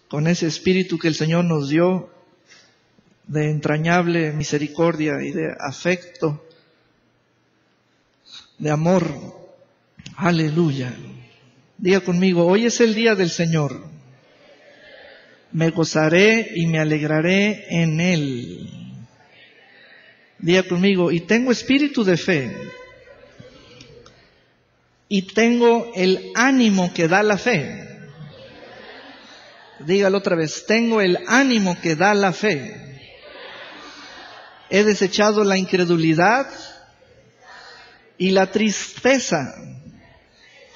con ese espíritu que el Señor nos dio de entrañable misericordia y de afecto, de amor. Aleluya. Diga conmigo, hoy es el día del Señor. Me gozaré y me alegraré en Él. Diga conmigo, y tengo espíritu de fe. Y tengo el ánimo que da la fe. Dígalo otra vez, tengo el ánimo que da la fe. He desechado la incredulidad y la tristeza.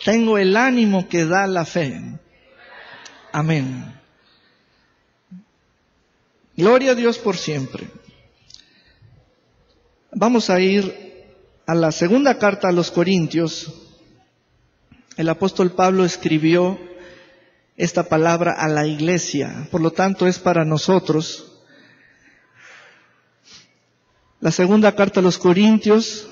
Tengo el ánimo que da la fe. Amén. Gloria a Dios por siempre. Vamos a ir a la segunda carta a los Corintios. El apóstol Pablo escribió esta palabra a la iglesia, por lo tanto es para nosotros. La segunda carta a los Corintios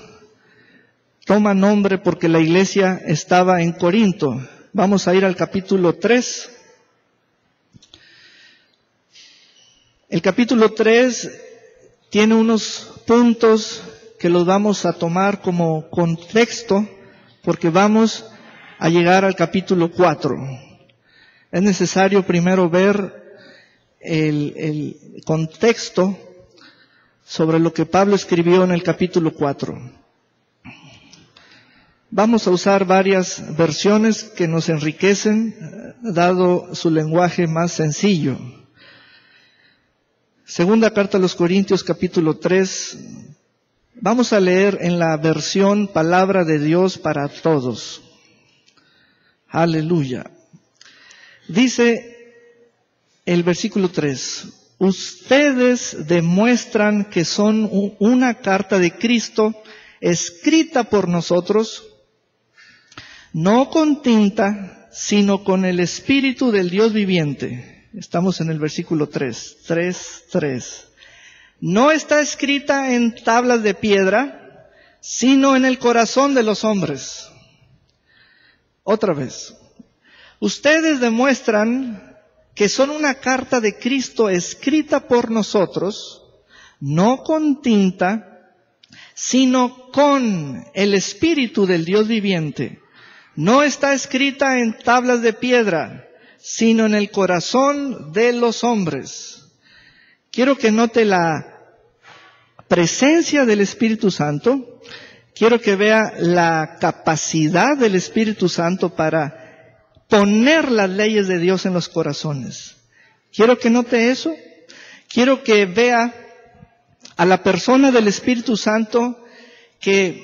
toma nombre porque la iglesia estaba en Corinto. Vamos a ir al capítulo 3. El capítulo 3 tiene unos puntos que los vamos a tomar como contexto porque vamos a llegar al capítulo 4. Es necesario primero ver el contexto sobre lo que Pablo escribió en el capítulo 4. Vamos a usar varias versiones que nos enriquecen, dado su lenguaje más sencillo. Segunda carta a los Corintios, capítulo 3. Vamos a leer en la versión Palabra de Dios para Todos. Aleluya. Dice el versículo 3. Ustedes demuestran que son una carta de Cristo escrita por nosotros, no con tinta, sino con el Espíritu del Dios viviente. Estamos en el versículo 3. No está escrita en tablas de piedra, sino en el corazón de los hombres. Otra vez. Ustedes demuestran que son una carta de Cristo escrita por nosotros, no con tinta, sino con el Espíritu del Dios viviente. No está escrita en tablas de piedra, sino en el corazón de los hombres. Quiero que note la presencia del Espíritu Santo. Quiero que vea la capacidad del Espíritu Santo para poner las leyes de Dios en los corazones. Quiero que note eso. Quiero que vea a la persona del Espíritu Santo que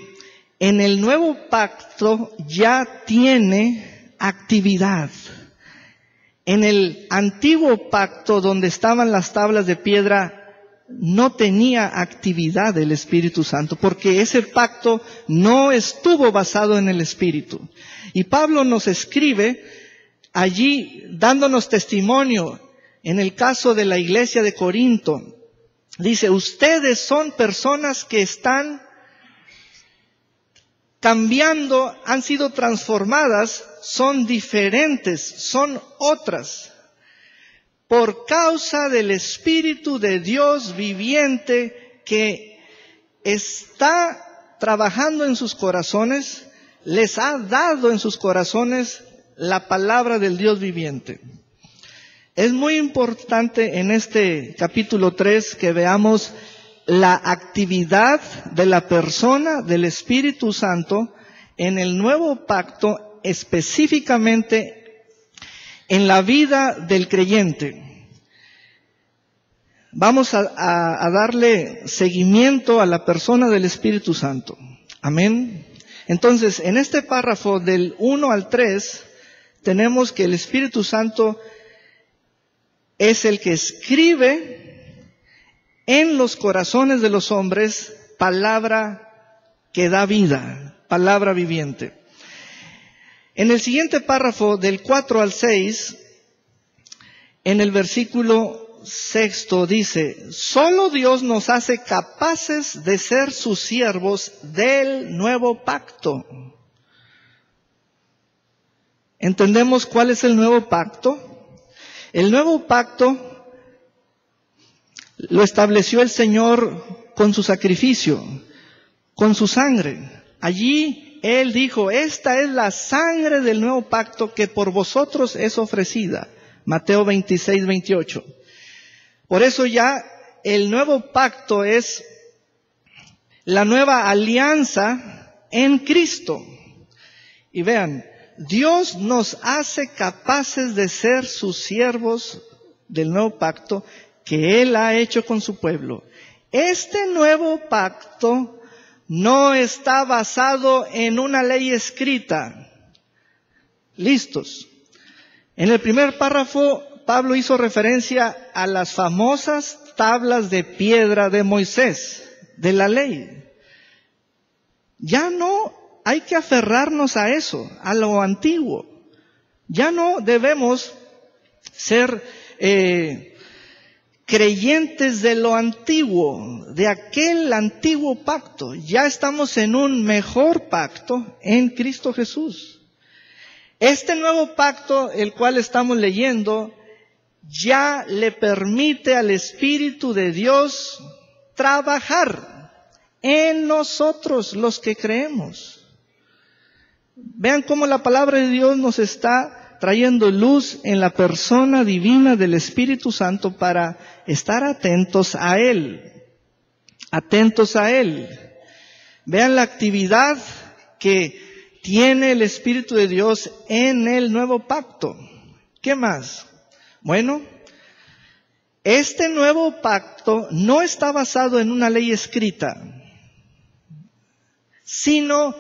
en el nuevo pacto ya tiene actividad. En el antiguo pacto donde estaban las tablas de piedra no tenía actividad el Espíritu Santo porque ese pacto no estuvo basado en el Espíritu. Y Pablo nos escribe allí dándonos testimonio en el caso de la iglesia de Corinto. Dice, ustedes son personas que están cambiando, han sido transformadas, son diferentes, son otras. Por causa del Espíritu de Dios viviente que está trabajando en sus corazones, les ha dado en sus corazones la palabra del Dios viviente. Es muy importante en este capítulo 3 que veamos la actividad de la persona del Espíritu Santo en el nuevo pacto, específicamente en la vida del creyente. Vamos a darle seguimiento a la persona del Espíritu Santo. Amén. Entonces, en este párrafo del 1 al 3, tenemos que el Espíritu Santo es el que escribe en los corazones de los hombres palabra que da vida, palabra viviente. En el siguiente párrafo, del 4 al 6, en el versículo 6 dice, solo Dios nos hace capaces de ser sus siervos del nuevo pacto. ¿Entendemos cuál es el nuevo pacto? El nuevo pacto lo estableció el Señor con su sacrificio, con su sangre. Allí Él dijo, esta es la sangre del nuevo pacto que por vosotros es ofrecida. Mateo 26, 28. Por eso ya el nuevo pacto es la nueva alianza en Cristo. Y vean, Dios nos hace capaces de ser sus siervos del nuevo pacto que Él ha hecho con su pueblo. Este nuevo pacto no está basado en una ley escrita. ¿Listos? En el primer párrafo, Pablo hizo referencia a las famosas tablas de piedra de Moisés, de la ley. Ya no hay que aferrarnos a eso, a lo antiguo. Ya no debemos ser creyentes de lo antiguo, de aquel antiguo pacto. Ya estamos en un mejor pacto en Cristo Jesús. Este nuevo pacto, el cual estamos leyendo, ya le permite al Espíritu de Dios trabajar en nosotros los que creemos. Vean cómo la palabra de Dios nos está trayendo luz en la persona divina del Espíritu Santo para estar atentos a Él. Atentos a Él. Vean la actividad que tiene el Espíritu de Dios en el nuevo pacto. ¿Qué más? Bueno, este nuevo pacto no está basado en una ley escrita, sino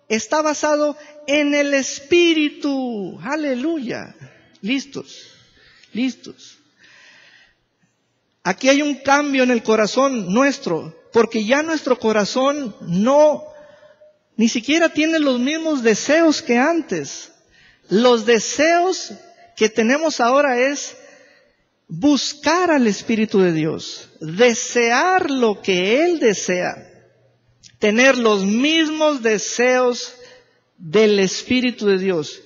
está basado en el Espíritu. ¡Aleluya! ¿Listos? ¿Listos? Aquí hay un cambio en el corazón nuestro, porque ya nuestro corazón ni siquiera tiene los mismos deseos que antes. Los deseos que tenemos ahora es buscar al Espíritu de Dios, desear lo que Él desea, tener los mismos deseos del Espíritu de Dios.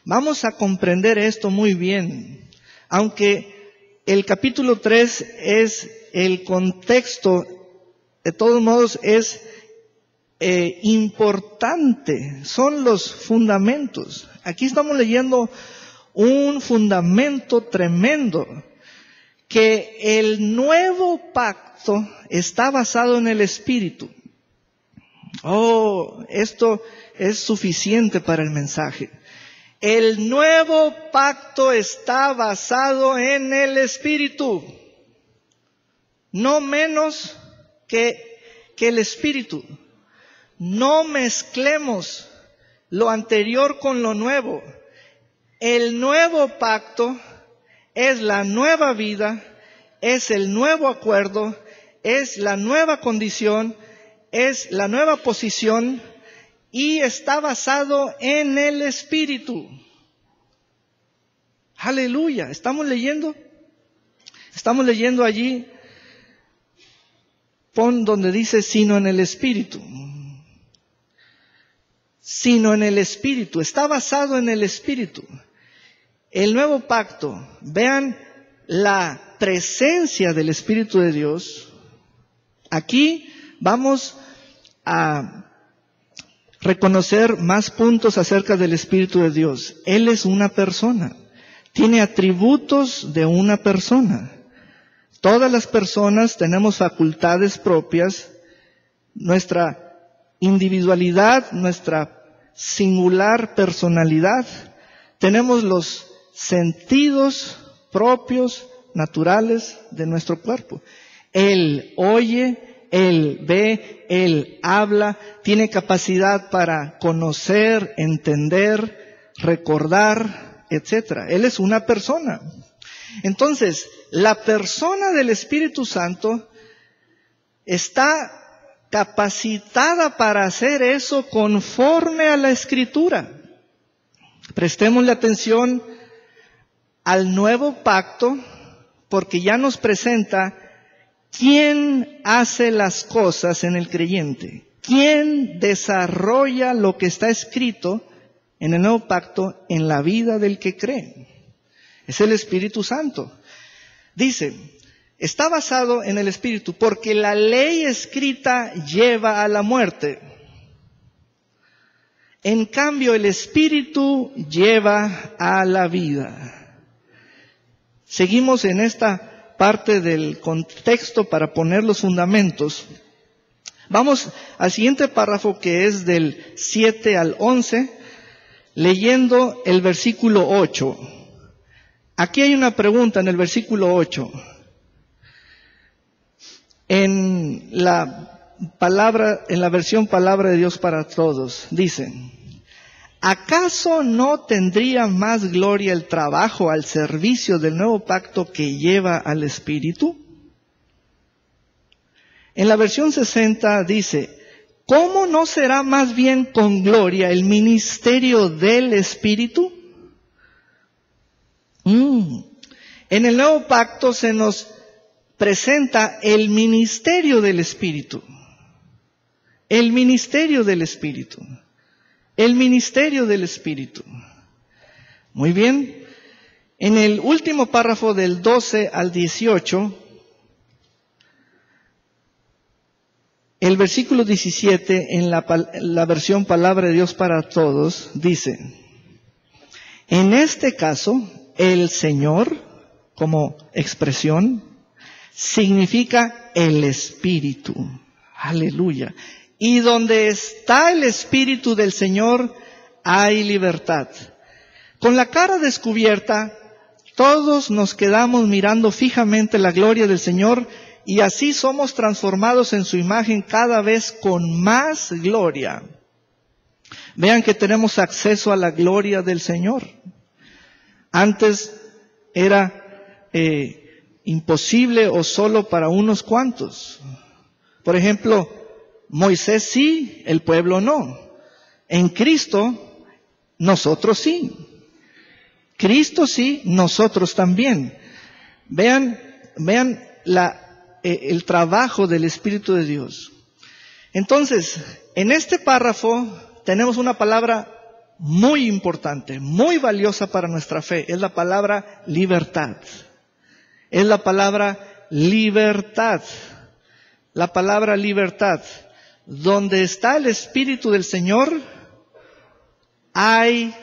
Vamos a comprender esto muy bien, aunque el capítulo 3 es el contexto, de todos modos es importante, son los fundamentos. Aquí estamos leyendo un fundamento tremendo, que el nuevo pacto está basado en el Espíritu. Oh, esto es suficiente para el mensaje. El nuevo pacto está basado en el Espíritu, no menos que el Espíritu. No mezclemos lo anterior con lo nuevo. El nuevo pacto es la nueva vida, es el nuevo acuerdo, es la nueva condición, es la nueva posición y está basado en el Espíritu. Aleluya. ¿Estamos leyendo? Estamos leyendo allí. Pon donde dice sino en el Espíritu. Sino en el Espíritu. Está basado en el Espíritu. El nuevo pacto, vean la presencia del Espíritu de Dios. Aquí vamos a reconocer más puntos acerca del Espíritu de Dios. Él es una persona, tiene atributos de una persona. Todas las personas tenemos facultades propias, nuestra individualidad, nuestra singular personalidad, tenemos los sentidos propios, naturales de nuestro cuerpo. Él oye, Él ve, Él habla, tiene capacidad para conocer, entender, recordar, etc. Él es una persona. Entonces, la persona del Espíritu Santo está capacitada para hacer eso conforme a la Escritura. Prestémosle atención al nuevo pacto, porque ya nos presenta quién hace las cosas en el creyente, quién desarrolla lo que está escrito en el nuevo pacto en la vida del que cree. Es el Espíritu Santo. Dice, está basado en el Espíritu, porque la ley escrita lleva a la muerte. En cambio, el Espíritu lleva a la vida. Seguimos en esta parte del contexto para poner los fundamentos. Vamos al siguiente párrafo, que es del 7 al 11, leyendo el versículo 8. Aquí hay una pregunta en el versículo 8. En la versión Palabra de Dios para Todos, dice: ¿acaso no tendría más gloria el trabajo al servicio del nuevo pacto que lleva al Espíritu? En la versión 60 dice: ¿cómo no será más bien con gloria el ministerio del Espíritu? En el nuevo pacto se nos presenta el ministerio del Espíritu. El ministerio del Espíritu. El ministerio del Espíritu. Muy bien. En el último párrafo del 12 al 18, el versículo 17 en la versión Palabra de Dios para Todos dice: en este caso, el Señor, como expresión, significa el Espíritu. Aleluya. Y donde está el Espíritu del Señor, hay libertad. Con la cara descubierta, todos nos quedamos mirando fijamente la gloria del Señor, y así somos transformados en su imagen cada vez con más gloria. Vean que tenemos acceso a la gloria del Señor. Antes era imposible o solo para unos cuantos. Por ejemplo, Moisés sí, el pueblo no. En Cristo, nosotros sí. Cristo sí, nosotros también. Vean el trabajo del Espíritu de Dios. Entonces, en este párrafo tenemos una palabra muy importante, muy valiosa para nuestra fe. Es la palabra libertad. Es la palabra libertad. La palabra libertad. Donde está el Espíritu del Señor, hay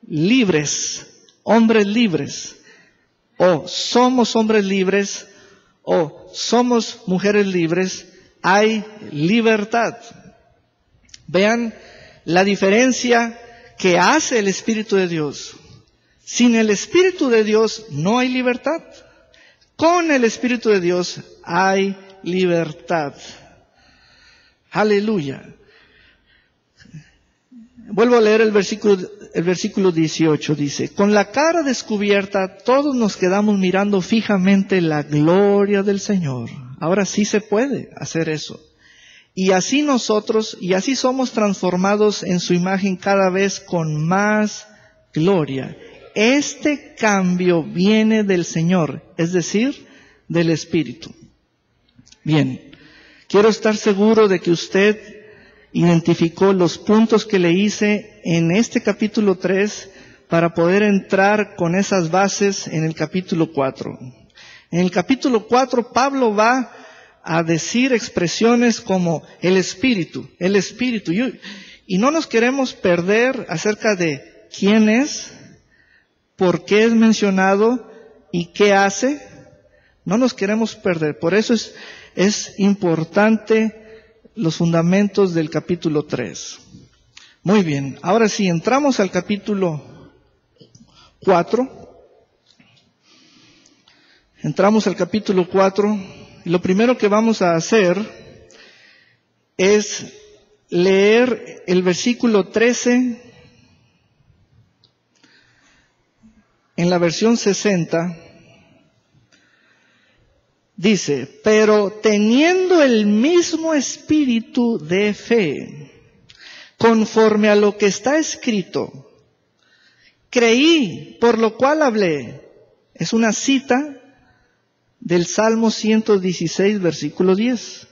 libres, hombres libres. O somos hombres libres, o somos mujeres libres, hay libertad. Vean la diferencia que hace el Espíritu de Dios. Sin el Espíritu de Dios no hay libertad. Con el Espíritu de Dios hay libertad. Aleluya. Vuelvo a leer el versículo 18. Dice: con la cara descubierta todos nos quedamos mirando fijamente la gloria del Señor. Ahora sí se puede hacer eso. Y así somos transformados en su imagen cada vez con más gloria. Este cambio viene del Señor, es decir, del Espíritu. Bien, quiero estar seguro de que usted identificó los puntos que le hice en este capítulo 3 para poder entrar con esas bases en el capítulo 4. En el capítulo 4 Pablo va a decir expresiones como el Espíritu. Y no nos queremos perder acerca de quién es, por qué es mencionado y qué hace. No nos queremos perder. Por eso es importante los fundamentos del capítulo 3. Muy bien, ahora sí, entramos al capítulo 4. Entramos al capítulo 4 y lo primero que vamos a hacer es leer el versículo 13 en la versión 60. Dice: pero teniendo el mismo espíritu de fe, conforme a lo que está escrito, creí, por lo cual hablé. Es una cita del Salmo 116, versículo 10.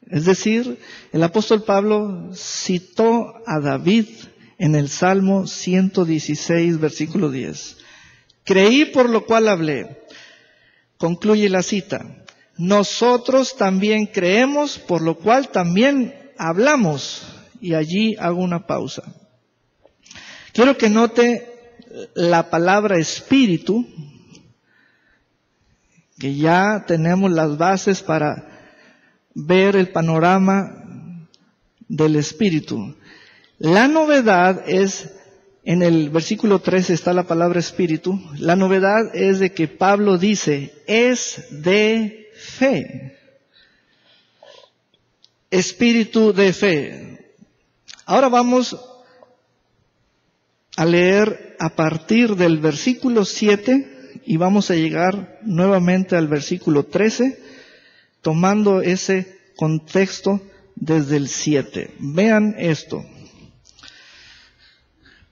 Es decir, el apóstol Pablo citó a David en el Salmo 116, versículo 10. Creí por lo cual hablé. Concluye la cita. Nosotros también creemos, por lo cual también hablamos. Y allí hago una pausa. Quiero que note la palabra espíritu, que ya tenemos las bases para ver el panorama del espíritu. La novedad es, en el versículo 13 está la palabra espíritu, la novedad es de que Pablo dice, es de fe. Espíritu de fe. Ahora vamos a leer a partir del versículo 7 y vamos a llegar nuevamente al versículo 13, tomando ese contexto desde el 7. Vean esto.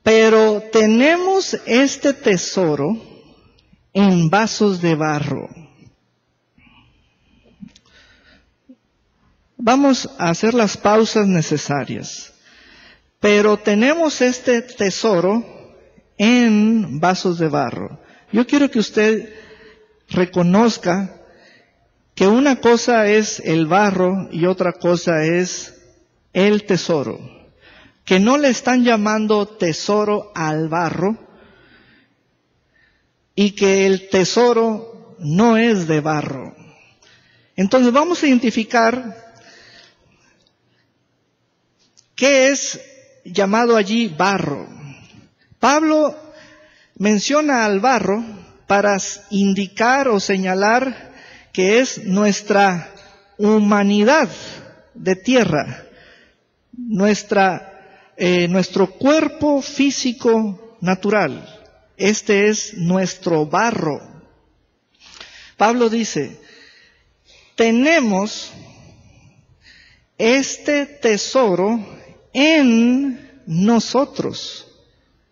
Pero tenemos este tesoro en vasos de barro. Vamos a hacer las pausas necesarias. Pero tenemos este tesoro en vasos de barro. Yo quiero que usted reconozca que una cosa es el barro y otra cosa es el tesoro. Que no le están llamando tesoro al barro y que el tesoro no es de barro. Entonces vamos a identificar qué es llamado allí barro. Pablo menciona al barro para indicar o señalar que es nuestra humanidad de tierra, nuestro cuerpo físico natural. Este es nuestro barro. Pablo dice, tenemos este tesoro en nosotros,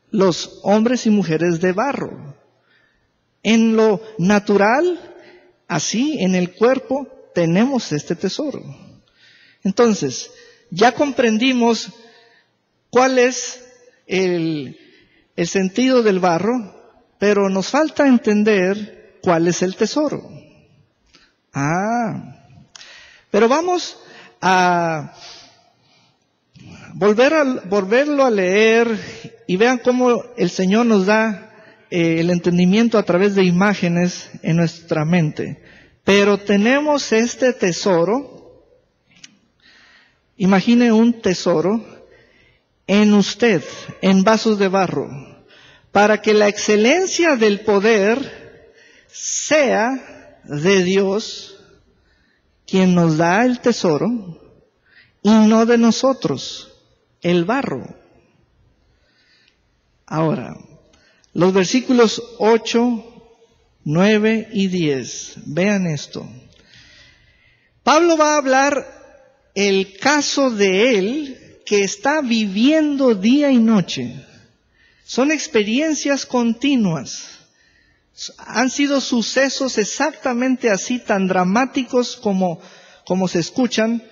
los hombres y mujeres de barro. En lo natural, así en el cuerpo, tenemos este tesoro. Entonces, ya comprendimos cuál es el sentido del barro, pero nos falta entender cuál es el tesoro. Pero vamos a volverlo a leer y vean cómo el Señor nos da el entendimiento a través de imágenes en nuestra mente. Pero tenemos este tesoro, imagine un tesoro en usted, en vasos de barro, para que la excelencia del poder sea de Dios, quien nos da el tesoro, y no de nosotros, el barro. Ahora, los versículos 8, 9 y 10, vean esto. Pablo va a hablar el caso de él, que está viviendo día y noche. Son experiencias continuas. Han sido sucesos exactamente así, tan dramáticos como se escuchan.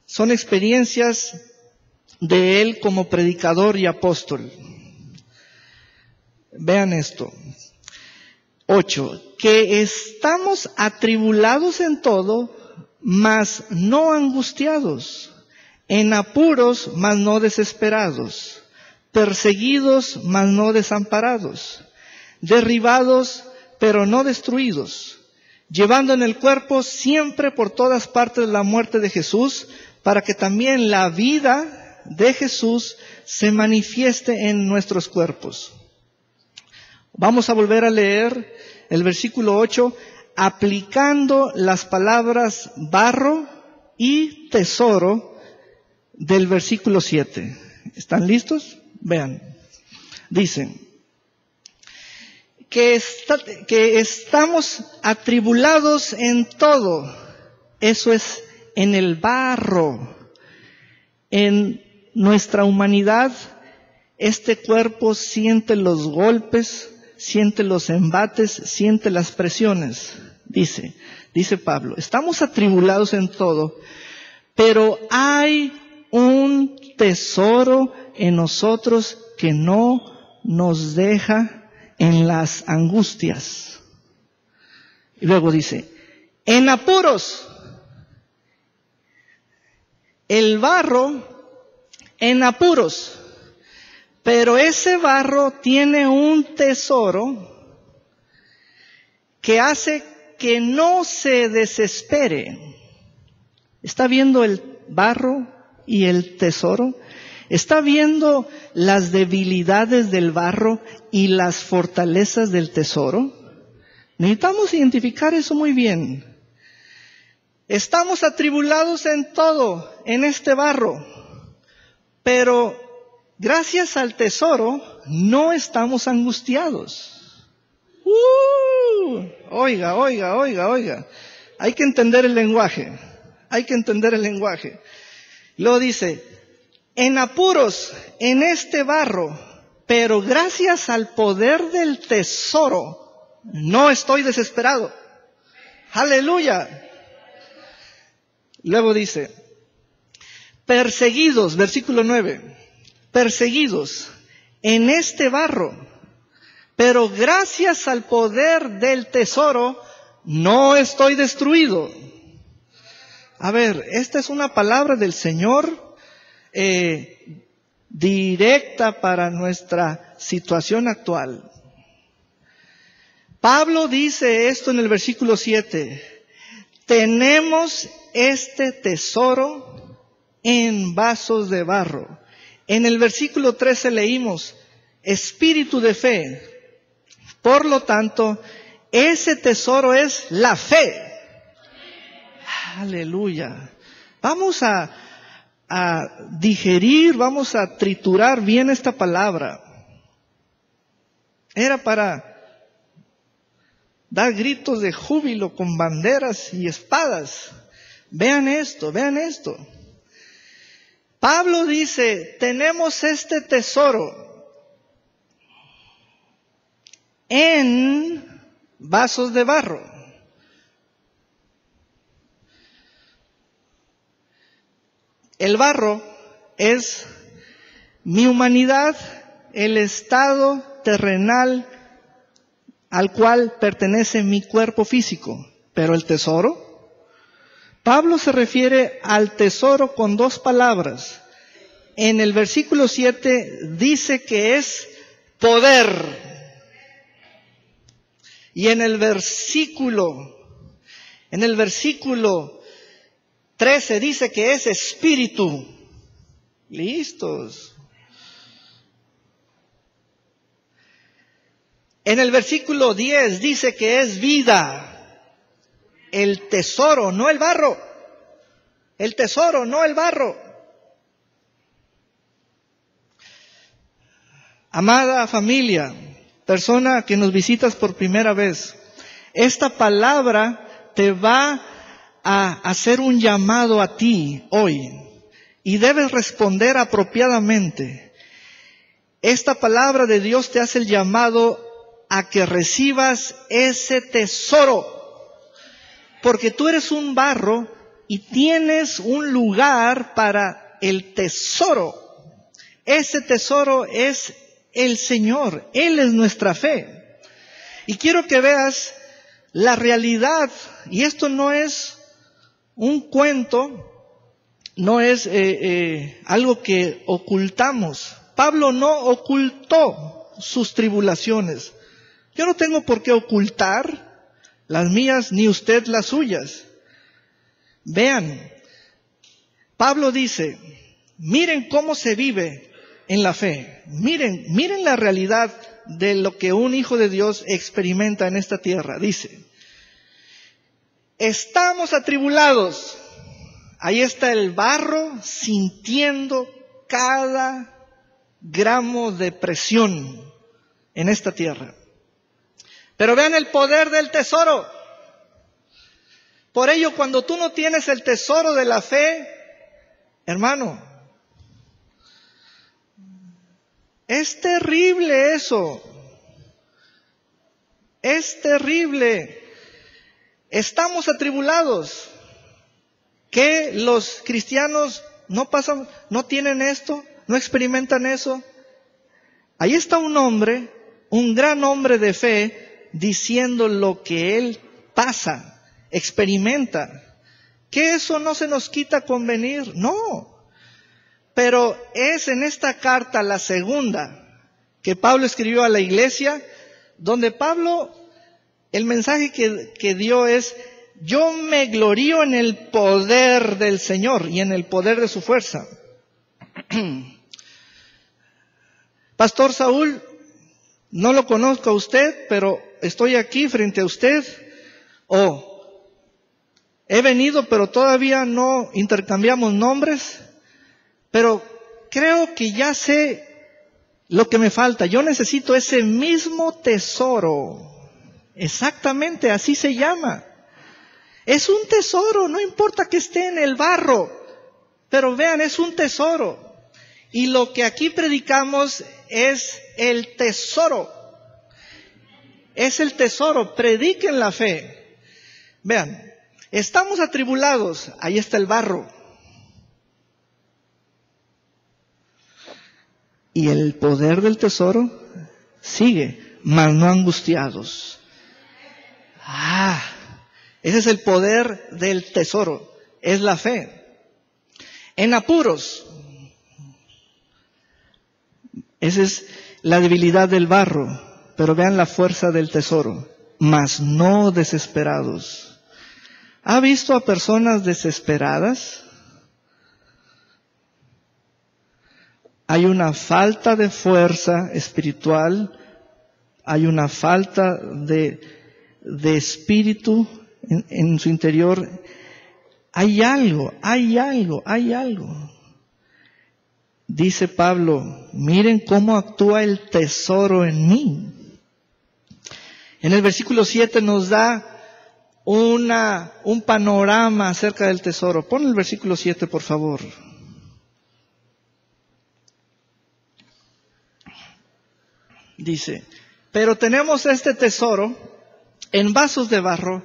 Son experiencias de él como predicador y apóstol. Vean esto. 8. Que estamos atribulados en todo, mas no angustiados. En apuros, mas no desesperados, perseguidos, mas no desamparados, derribados, pero no destruidos, llevando en el cuerpo siempre por todas partes la muerte de Jesús, para que también la vida de Jesús se manifieste en nuestros cuerpos. Vamos a volver a leer el versículo 8, aplicando las palabras barro y tesoro del versículo 7. ¿Están listos? Vean. Dicen que estamos atribulados en todo. Eso es en el barro. En nuestra humanidad, este cuerpo siente los golpes, siente los embates, siente las presiones. Dice Pablo, estamos atribulados en todo, pero hay un tesoro en nosotros que no nos deja en las angustias. Y luego dice, en apuros, el barro en apuros, pero ese barro tiene un tesoro que hace que no se desespere. ¿Está viendo el barro y el tesoro? ¿Está viendo las debilidades del barro y las fortalezas del tesoro? Necesitamos identificar eso muy bien. Estamos atribulados en todo, en este barro, pero gracias al tesoro no estamos angustiados. Oiga. Hay que entender el lenguaje. Luego dice, en apuros, en este barro, pero gracias al poder del tesoro, no estoy desesperado. Aleluya. Luego dice, perseguidos, versículo 9, perseguidos en este barro, pero gracias al poder del tesoro, no estoy destruido. A ver, esta es una palabra del Señor directa para nuestra situación actual. Pablo dice esto en el versículo 7. Tenemos este tesoro en vasos de barro. En el versículo 13 leímos, espíritu de fe. Por lo tanto, ese tesoro es la fe. Aleluya. Vamos a digerir, vamos a triturar bien esta palabra. Era para dar gritos de júbilo con banderas y espadas. Vean esto. Pablo dice, tenemos este tesoro en vasos de barro. El barro es mi humanidad, el estado terrenal al cual pertenece mi cuerpo físico. Pero el tesoro, Pablo se refiere al tesoro con dos palabras. En el versículo 7 dice que es poder. Y en el versículo 13 dice que es espíritu. Listos. En el versículo 10 dice que es vida. El tesoro, no el barro. El tesoro, no el barro. Amada familia, persona que nos visitas por primera vez, esta palabra te va a hacer un llamado a ti hoy y debes responder apropiadamente. Esta palabra de Dios te hace el llamado a que recibas ese tesoro, porque tú eres un barro y tienes un lugar para el tesoro. Ese tesoro es el Señor, Él es nuestra fe. Y quiero que veas la realidad, y esto no es un cuento, no es algo que ocultamos. Pablo no ocultó sus tribulaciones. Yo no tengo por qué ocultar las mías, ni usted las suyas. Vean, Pablo dice, miren cómo se vive en la fe. Miren la realidad de lo que un hijo de Dios experimenta en esta tierra. Dice, estamos atribulados. Ahí está el barro sintiendo cada gramo de presión en esta tierra. Pero vean el poder del tesoro. Por ello, cuando tú no tienes el tesoro de la fe, hermano, es terrible eso. Es terrible. Estamos atribulados. ¿Que los cristianos no pasan, no tienen esto, no experimentan eso? Ahí está un hombre un gran hombre de fe diciendo lo que él pasa, experimenta. Que eso no se nos quita con venir, no. Pero es en esta carta, la segunda, que Pablo escribió a la iglesia, donde Pablo, el mensaje que dio es: yo me glorío en el poder del Señor y en el poder de su fuerza. Pastor Saúl, no lo conozco a usted, pero estoy aquí frente a usted. He venido, pero todavía no intercambiamos nombres. Pero creo que ya sé lo que me falta. Yo necesito ese mismo tesoro. Exactamente, así se llama. Es un tesoro, no importa que esté en el barro. Pero vean, es un tesoro. Y lo que aquí predicamos es el tesoro. Es el tesoro. Prediquen la fe. Vean, estamos atribulados. Ahí está el barro. Y el poder del tesoro sigue, mas no angustiados. Ese es el poder del tesoro, es la fe. En apuros, esa es la debilidad del barro, pero vean la fuerza del tesoro, mas no desesperados. ¿Ha visto a personas desesperadas? Hay una falta de fuerza espiritual, hay una falta de espíritu en su interior. Hay algo. Dice Pablo, miren cómo actúa el tesoro en mí. En el versículo 7 nos da un panorama acerca del tesoro. Pon el versículo 7, por favor. Dice, pero tenemos este tesoro en vasos de barro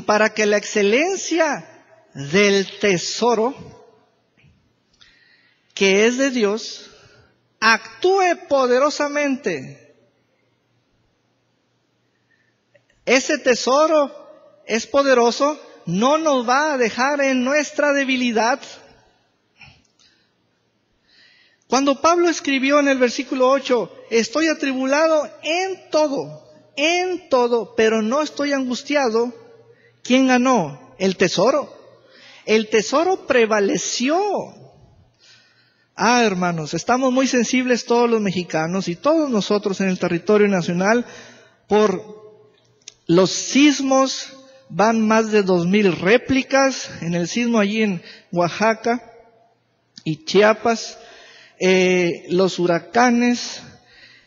para que la excelencia del tesoro que es de Dios actúe poderosamente. Ese tesoro es poderoso, no nos va a dejar en nuestra debilidad. Cuando Pablo escribió en el versículo 8, estoy atribulado en todo, pero no estoy angustiado. ¿Quién ganó? El tesoro. El tesoro prevaleció. Hermanos, estamos muy sensibles todos los mexicanos y todos nosotros en el territorio nacional por los sismos. Van más de 2,000 réplicas en el sismo allí en Oaxaca y Chiapas. Los huracanes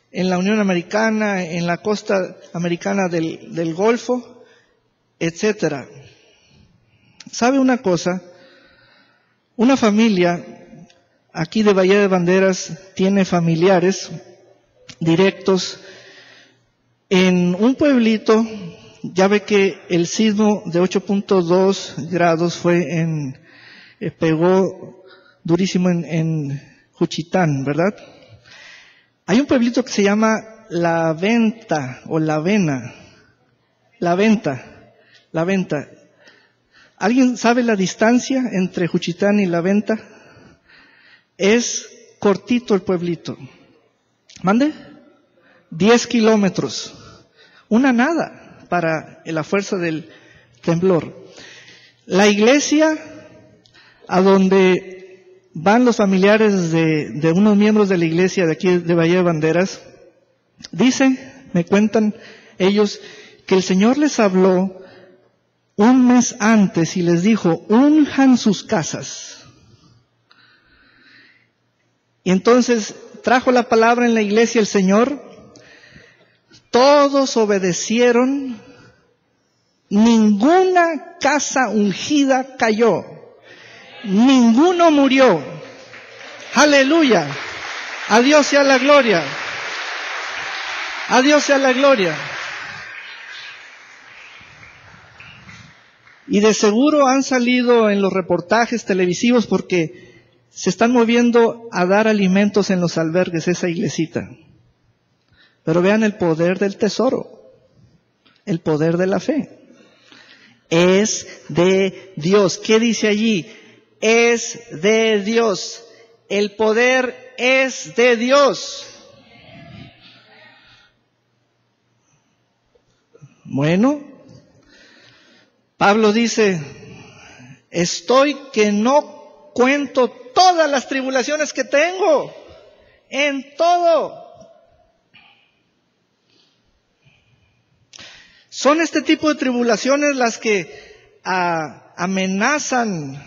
en la Unión Americana, en la costa americana del Golfo, etcétera. ¿Sabe una cosa? Una familia aquí de Bahía de Banderas tiene familiares directos en un pueblito. Ya ve que el sismo de 8.2 grados pegó durísimo en Juchitán, ¿verdad? Hay un pueblito que se llama La Venta o La Vena. La Venta. ¿Alguien sabe la distancia entre Juchitán y La Venta? Es cortito el pueblito. ¿Mande? 10 kilómetros. Una nada para la fuerza del temblor. La iglesia a donde van los familiares de unos miembros de la iglesia de aquí de Bahía de Banderas, me cuentan ellos, que el Señor les habló un mes antes y les dijo, unjan sus casas. Y entonces trajo la palabra en la iglesia el Señor, todos obedecieron, ninguna casa ungida cayó. Ninguno murió. Aleluya. A Dios sea la gloria. A Dios sea la gloria. Y de seguro han salido en los reportajes televisivos porque se están moviendo a dar alimentos en los albergues, esa iglesita. Pero vean el poder del tesoro, el poder de la fe. Es de Dios. ¿Qué dice allí? Es de Dios. El poder es de Dios. Bueno, Pablo dice, estoy que no cuento todas las tribulaciones que tengo, en todo. Son este tipo de tribulaciones las que amenazan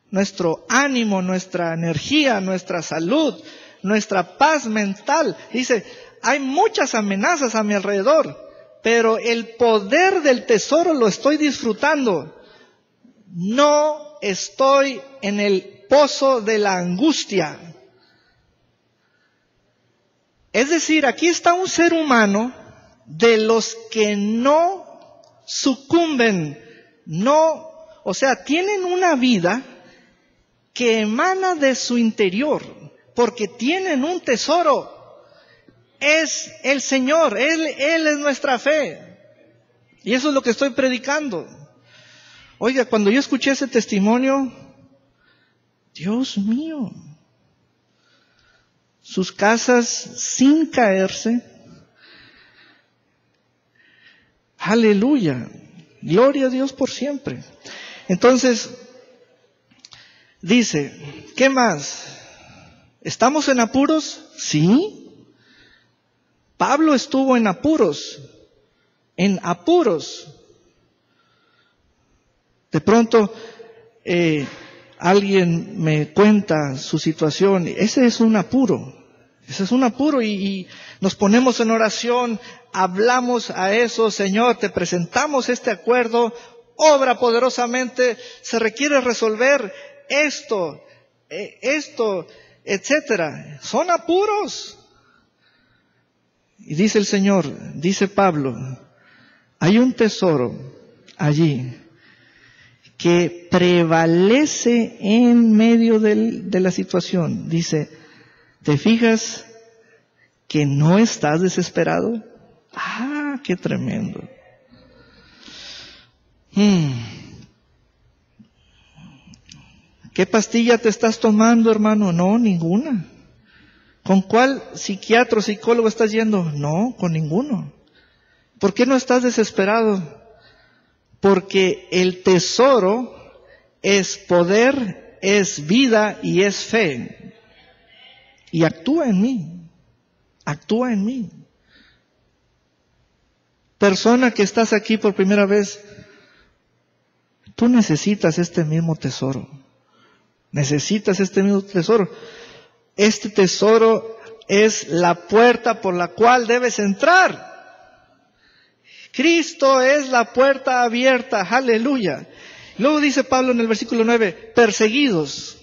nuestro ánimo, nuestra energía, nuestra salud, nuestra paz mental. Dice, hay muchas amenazas a mi alrededor, pero el poder del tesoro lo estoy disfrutando. No estoy en el pozo de la angustia. Es decir, aquí está un ser humano de los que no sucumben, tienen una vida que emana de su interior, porque tienen un tesoro. Es el Señor, Él es nuestra fe. Y eso es lo que estoy predicando. Oiga, cuando yo escuché ese testimonio, Dios mío, sus casas sin caerse. Aleluya, gloria a Dios por siempre. Entonces, dice, ¿qué más? ¿Estamos en apuros? Sí. Pablo estuvo en apuros. De pronto, alguien me cuenta su situación. Ese es un apuro y nos ponemos en oración, hablamos a eso, Señor, te presentamos este acuerdo, obra poderosamente, se requiere resolver esto, etcétera. Son apuros. Y dice el Señor, dice Pablo, hay un tesoro allí que prevalece en medio de la situación. Dice, ¿te fijas que no estás desesperado? ¡Ah, qué tremendo! ¿Qué pastilla te estás tomando, hermano? No, ninguna. ¿Con cuál psiquiatra o psicólogo estás yendo? No, con ninguno. ¿Por qué no estás desesperado? Porque el tesoro es poder, es vida y es fe. Y actúa en mí. Persona que estás aquí por primera vez, tú necesitas este mismo tesoro. Este tesoro es la puerta por la cual debes entrar. Cristo es la puerta abierta, aleluya. Luego dice Pablo en el versículo 9, perseguidos.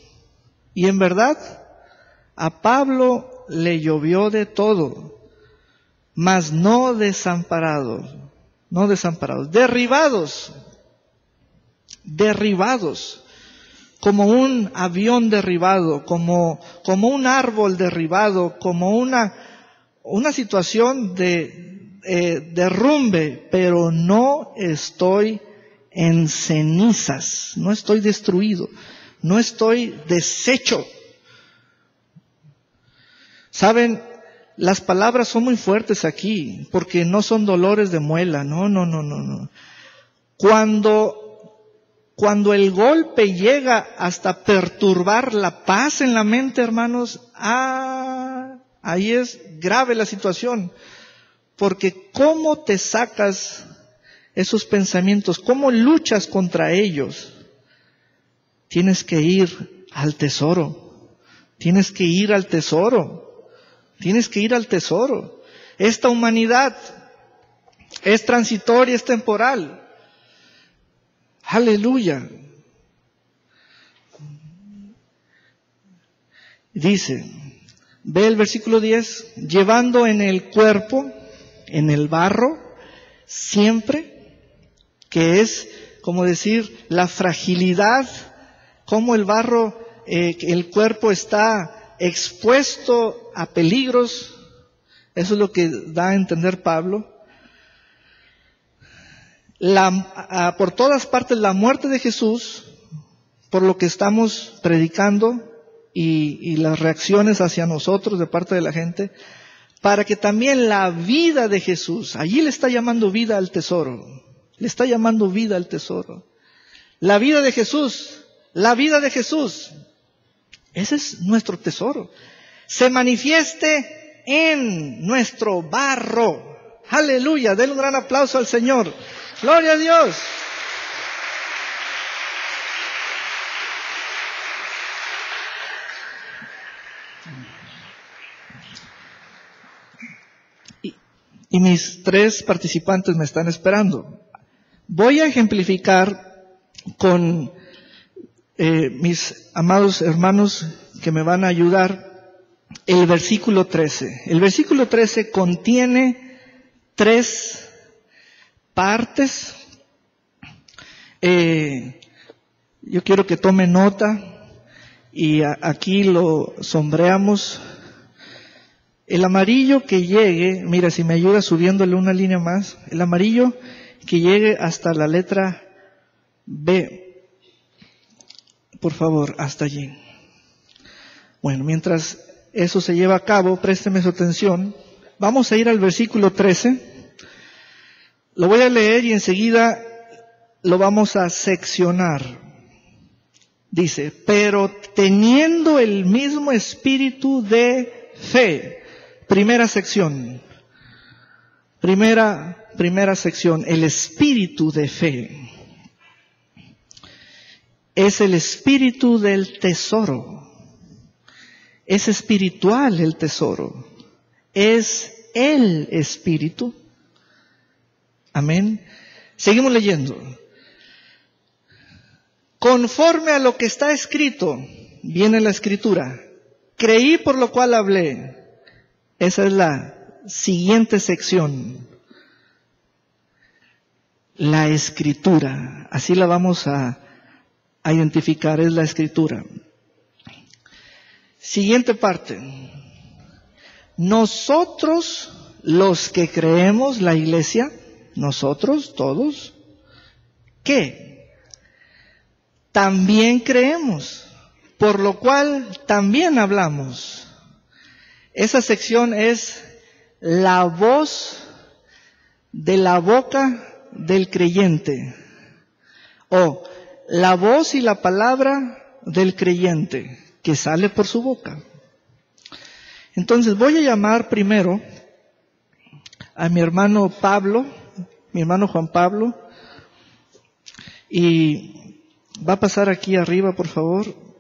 Y en verdad, a Pablo le llovió de todo, mas no desamparados, derribados, como un avión derribado, como un árbol derribado, como una situación de derrumbe, pero no estoy en cenizas, no estoy destruido, no estoy deshecho. Saben, las palabras son muy fuertes aquí, porque no son dolores de muela, no. Cuando el golpe llega hasta perturbar la paz en la mente, hermanos, ahí es grave la situación. Porque ¿cómo te sacas esos pensamientos? ¿Cómo luchas contra ellos? Tienes que ir al tesoro. Esta humanidad es transitoria, es temporal. Aleluya. Dice, ve el versículo 10, llevando en el cuerpo, en el barro, siempre, que es como decir la fragilidad, como el barro, el cuerpo está expuesto a peligros, Eso es lo que da a entender Pablo. Por todas partes la muerte de Jesús, por lo que estamos predicando y las reacciones hacia nosotros de parte de la gente, para que también la vida de Jesús, allí le está llamando vida al tesoro, le está llamando vida al tesoro. La vida de Jesús, la vida de Jesús, ese es nuestro tesoro. Se manifieste en nuestro barro. Aleluya, denle un gran aplauso al Señor. Gloria a Dios. Y mis 3 participantes me están esperando. Voy a ejemplificar con mis amados hermanos que me van a ayudar el versículo 13. El versículo 13 contiene 3 partes. Yo quiero que tome nota y aquí lo sombreamos. El amarillo que llegue, mira, si me ayuda subiéndole una línea más, el amarillo que llegue hasta la letra B, por favor, hasta allí. Bueno, mientras eso se lleva a cabo, présteme su atención. Vamos a ir al versículo 13. Lo voy a leer y enseguida lo vamos a seccionar. Dice, pero teniendo el mismo espíritu de fe. Primera sección. Primera sección, el espíritu de fe. Es el espíritu del tesoro. Es espiritual el tesoro. Es el espíritu. Amén. Seguimos leyendo. Conforme a lo que está escrito, viene la escritura. Creí por lo cual hablé. Esa es la siguiente sección. La escritura. Así la vamos a identificar, es la escritura. Siguiente parte. Nosotros, los que creemos, la iglesia, nosotros, todos, ¿qué? También creemos, por lo cual también hablamos. Esa sección es la voz de la boca del creyente, o la voz y la palabra del creyente que sale por su boca. Entonces voy a llamar primero a mi hermano Pablo, mi hermano Juan Pablo, y va a pasar aquí arriba, por favor.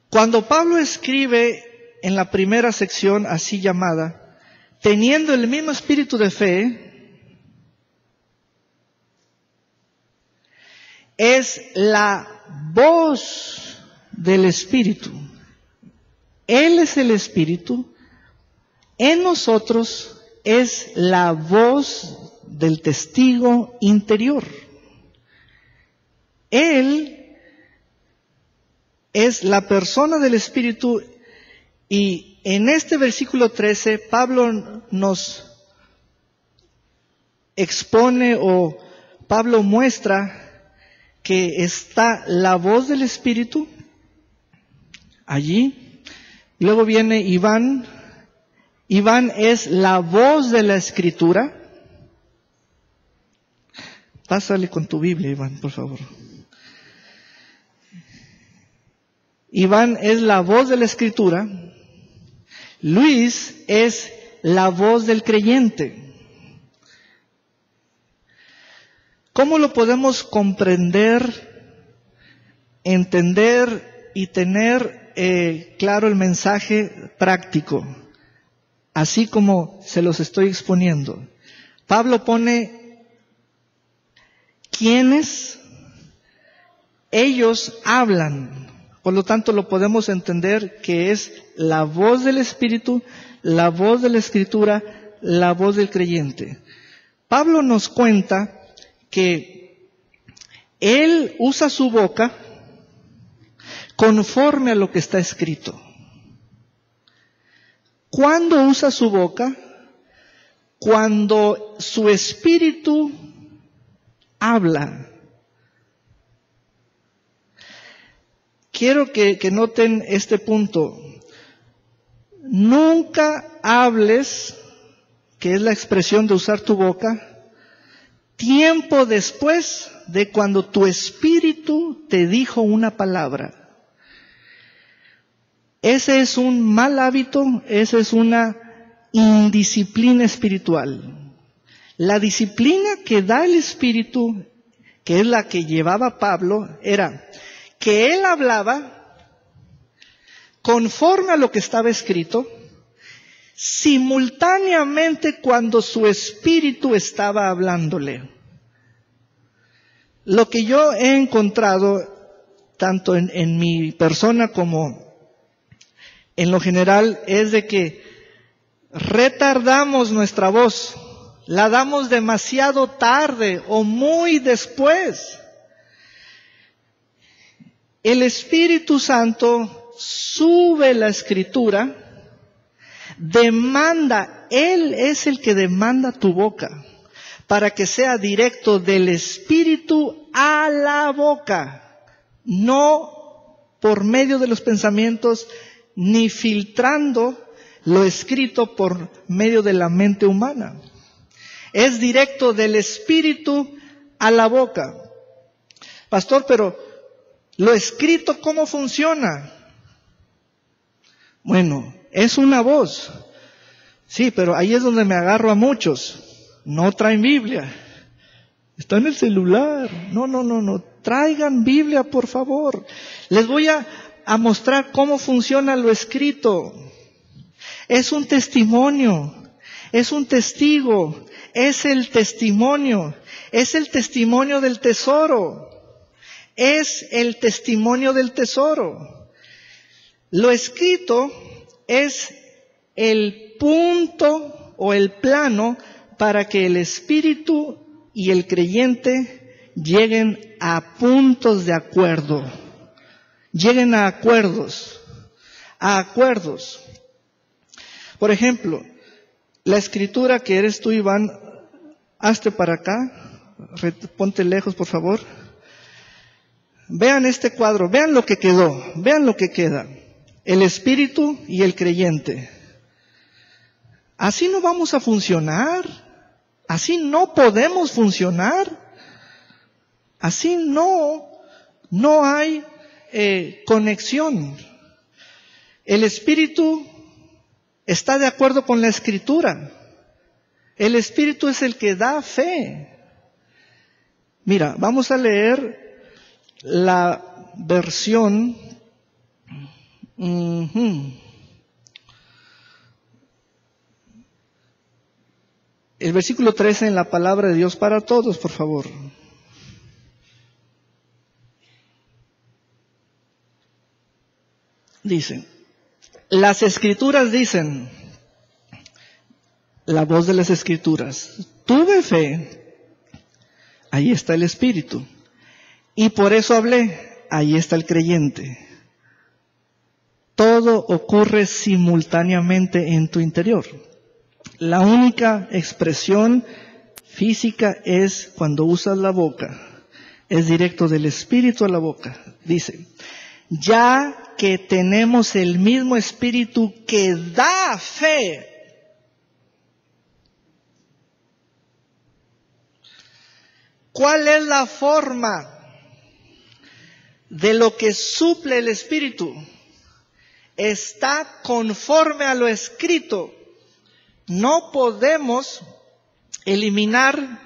Cuando Pablo escribe en la primera sección así llamada, teniendo el mismo espíritu de fe, es la voz del Espíritu. Él es el Espíritu. En nosotros es la voz del testigo interior. Él es la persona del Espíritu, y en este versículo 13 Pablo nos expone, o Pablo muestra que está la voz del Espíritu allí. Luego viene Iván. Iván es la voz de la Escritura. Pásale con tu Biblia, Iván, por favor. Iván es la voz de la Escritura. Luis es la voz del creyente. ¿Cómo lo podemos comprender, entender y tener claro el mensaje práctico? Así como se los estoy exponiendo. Pablo pone quienes ellos hablan. Por lo tanto, lo podemos entender que es la voz del Espíritu, la voz de la Escritura, la voz del creyente. Pablo nos cuenta que él usa su boca conforme a lo que está escrito. ¿Cuándo usa su boca? Cuando su espíritu habla. Quiero que noten este punto. Nunca hables, que es la expresión de usar tu boca, tiempo después de cuando tu espíritu te dijo una palabra. Ese es un mal hábito, esa es una indisciplina espiritual. La disciplina que da el Espíritu, que es la que llevaba Pablo, era que él hablaba conforme a lo que estaba escrito, simultáneamente cuando su espíritu estaba hablándole. Lo que yo he encontrado, tanto en mi persona como en lo general, es de que retardamos nuestra voz, la damos demasiado tarde o muy después. El Espíritu Santo sube la Escritura, demanda, Él es el que demanda tu boca, para que sea directo del Espíritu a la boca, no por medio de los pensamientos, ni filtrando lo escrito por medio de la mente humana. Es directo del Espíritu a la boca. Pastor, pero lo escrito, ¿cómo funciona? Bueno, es una voz. Sí, pero ahí es donde me agarro a muchos. No traen Biblia. Está en el celular. No. Traigan Biblia, por favor. Les voy a mostrar cómo funciona lo escrito. Es un testimonio. Es un testigo. Es el testimonio. Es el testimonio del tesoro. Es el testimonio del tesoro. Lo escrito es el punto o el plano para que el espíritu y el creyente lleguen a puntos de acuerdo. Lleguen a acuerdos. A acuerdos. Por ejemplo, la escritura que eres tú, Iván, hazte para acá. Ponte lejos, por favor. Vean este cuadro, vean lo que quedó, vean lo que queda. El espíritu y el creyente. Así no vamos a funcionar. Así no podemos funcionar. Así no hay conexión. El espíritu está de acuerdo con la escritura. El espíritu es el que da fe. Mira, vamos a leer la versión el versículo 13 en la palabra de Dios para todos, por favor. Dice, las escrituras dicen, la voz de las escrituras, tuve fe, ahí está el espíritu. Y por eso hablé, ahí está el creyente. Todo ocurre simultáneamente en tu interior. La única expresión física es cuando usas la boca. Es directo del espíritu a la boca. Dice, ya que tenemos el mismo espíritu que da fe. ¿Cuál es la forma de lo que suple el espíritu? Está conforme a lo escrito. No podemos eliminar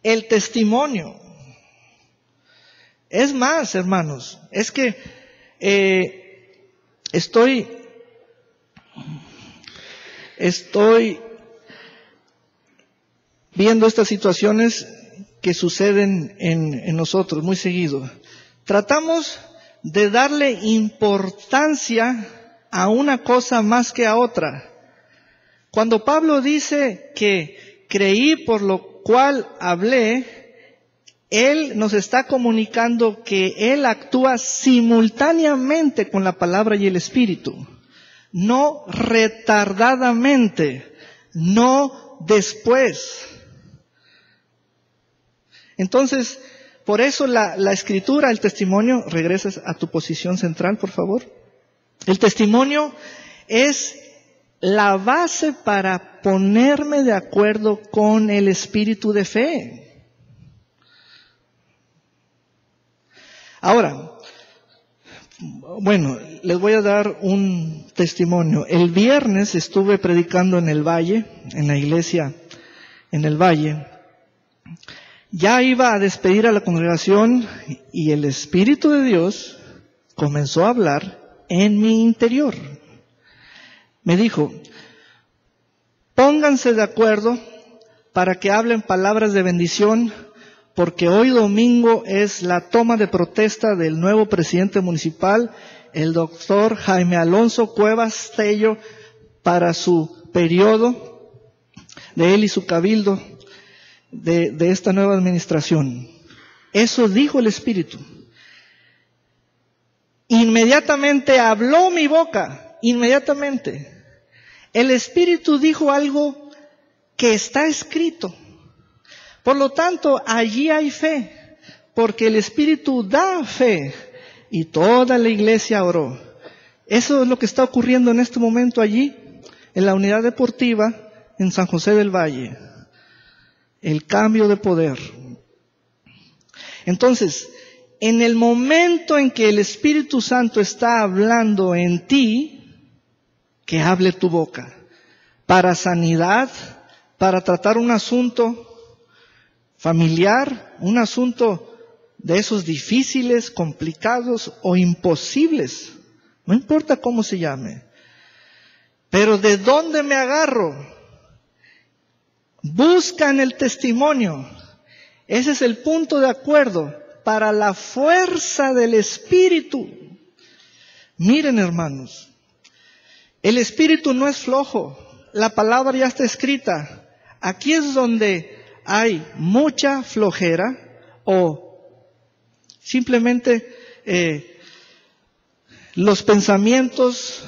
el testimonio. Es más, hermanos, es que estoy viendo estas situaciones que suceden en nosotros muy seguido. Tratamos de darle importancia a una cosa más que a otra. Cuando Pablo dice que creí por lo cual hablé, él nos está comunicando que él actúa simultáneamente con la palabra y el espíritu. no retardadamente, no después. Entonces, por eso la escritura, el testimonio, regresas a tu posición central, por favor. El testimonio es la base para ponerme de acuerdo con el espíritu de fe. Ahora, bueno, les voy a dar un testimonio. El viernes estuve predicando en el Valle, en la iglesia en el Valle. Ya iba a despedir a la congregación y el Espíritu de Dios comenzó a hablar en mi interior. Me dijo, pónganse de acuerdo para que hablen palabras de bendición, porque hoy domingo es la toma de protesta del nuevo presidente municipal, el doctor Jaime Alonso Cuevas Tello, para su periodo de él y su cabildo de esta nueva administración. Eso dijo el Espíritu. Inmediatamente habló mi boca, inmediatamente. El Espíritu dijo algo que está escrito. Por lo tanto, allí hay fe, porque el Espíritu da fe y toda la iglesia oró. Eso es lo que está ocurriendo en este momento allí, en la unidad deportiva en San José del Valle. El cambio de poder. Entonces, en el momento en que el Espíritu Santo está hablando en ti, que hable tu boca, para sanidad, para tratar un asunto familiar, un asunto de esos difíciles, complicados o imposibles, no importa cómo se llame. Pero ¿de dónde me agarro? Buscan el testimonio. Ese es el punto de acuerdo para la fuerza del Espíritu. Miren, hermanos, el Espíritu no es flojo. La palabra ya está escrita. Aquí es donde hay mucha flojera o simplemente los pensamientos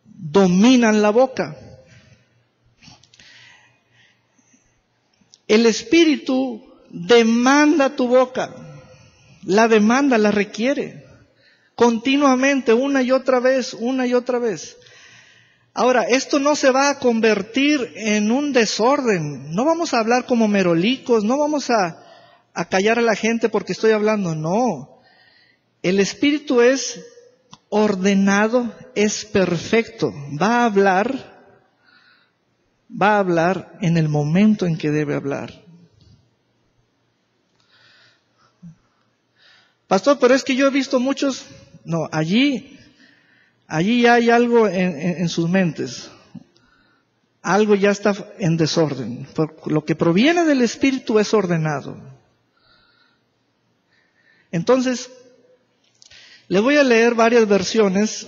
dominan la boca. El Espíritu demanda tu boca, la demanda, la requiere, continuamente, una y otra vez, una y otra vez. Ahora, esto no se va a convertir en un desorden, no vamos a hablar como merolicos, no vamos a callar a la gente porque estoy hablando, no. El Espíritu es ordenado, es perfecto, va a hablar en el momento en que debe hablar. Pastor, pero es que yo he visto muchos, no, allí ya hay algo en sus mentes, algo ya está en desorden, porque lo que proviene del Espíritu es ordenado. Entonces, le voy a leer varias versiones.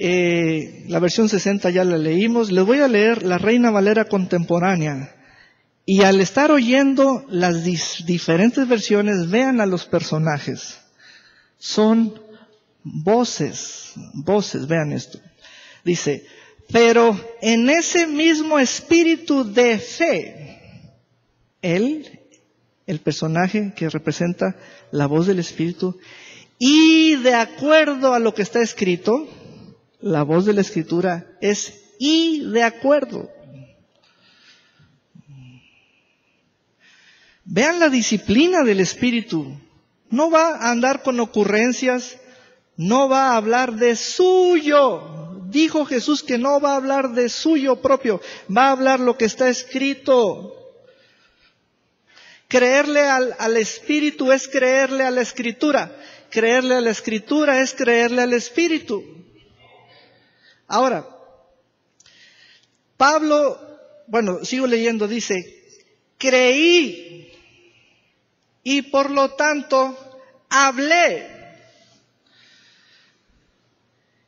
La versión 60 ya la leímos. Les voy a leer la Reina Valera contemporánea. Y al estar oyendo las diferentes versiones, vean a los personajes. Son voces, vean esto. Dice, pero en ese mismo espíritu de fe, él, el personaje que representa la voz del Espíritu, y de acuerdo a lo que está escrito, la voz de la Escritura es y de acuerdo. Vean la disciplina del Espíritu. No va a andar con ocurrencias, no va a hablar de suyo. Dijo Jesús que no va a hablar de suyo propio, va a hablar lo que está escrito. Creerle al Espíritu es creerle a la Escritura. Creerle a la Escritura es creerle al Espíritu. Ahora, Pablo, bueno, sigo leyendo, dice, creí y por lo tanto hablé.